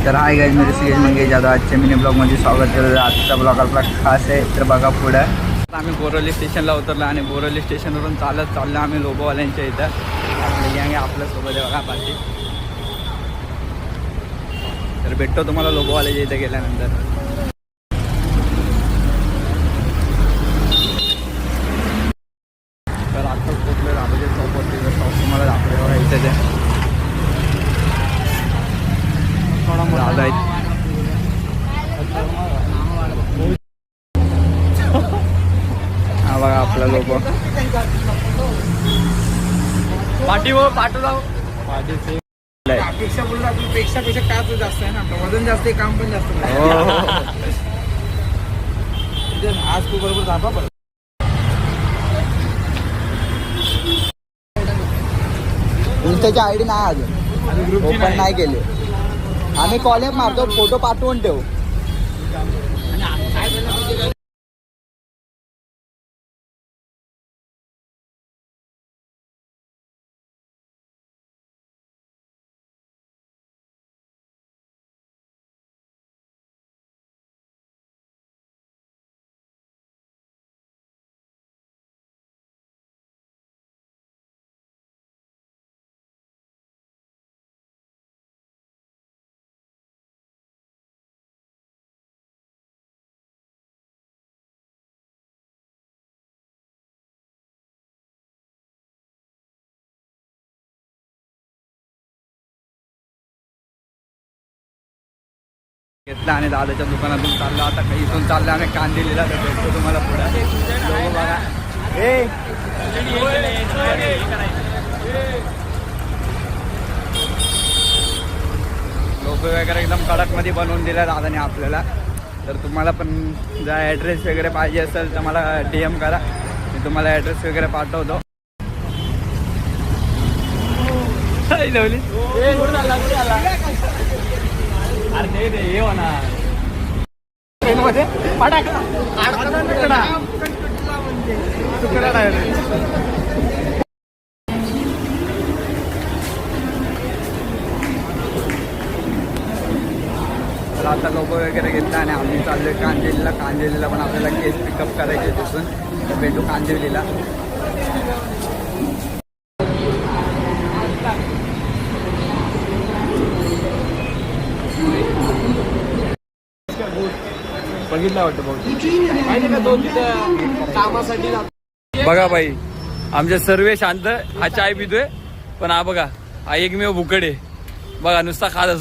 तर hi guys, मी ऋषिकेश मंगेश जाधव. आजच्या mini ब्लॉगमध्ये स्वागत केलं. आजचा ब्लॉग आपला खास आहे. तर बघा पुढं आम्ही बोरवली स्टेशनला उतरलो आणि बोरवली स्टेशनवरून चालत चाललो आम्ही लोबोवाल्यांच्या इथं. आपलं गँग आपल्यासोबत आहे बघा पाठी. तर भेटतो तुम्हाला लोबोवाल्याच्या इथं गेल्यानंतर. तर आत्ताच पोचलो राबोच्या चौकवरती. शॉप तुम्हाला दाखवलं बघा इथं ते दादा आहेत. हा बघा आपला लोक पाठी व पाठव जाऊ पेक्षा बोलला पेक्षा काय जास्त आहे ना. वजन जास्त आहे, काम पण जास्त आहे. आज तू बरोबर दाखवा बरं. इंस्टाची आयडी नाही अजून ओपन नाही केली. आम्ही कॉलेज मारतो, फोटो पाठवून ठेवू. घेतला आणि दादाच्या दुकानातून चाललो. आता काही इथून चाललं आम्ही कांदिवलीला. तर भेटतो तुम्हाला पुढे. लोक बघा लोक वगैरे एकदम कडकमध्ये बनवून दिला दादाने आपल्याला. तर तुम्हाला पण जर ॲड्रेस वगैरे पाहिजे असेल तर मला DM करा, मी तुम्हाला ॲड्रेस वगैरे पाठवतो. अरे ते हे होणार ट्रेनमध्ये तर आता लोक वगैरे घेतला आणि आम्ही चाललोय कांदिवलीला. कांदिवलीला पण आपल्याला केस पिकअप करायचे तिथून. तर भेटू कांदिवलीला. बघितला वाटतं माहिती का तो तिथं कामासाठी बघा बाई, आमचे सर्व शांत. हा चाय पितोय पण हा बघा, हा एकमेव भुकड आहे बघा, नुसता खात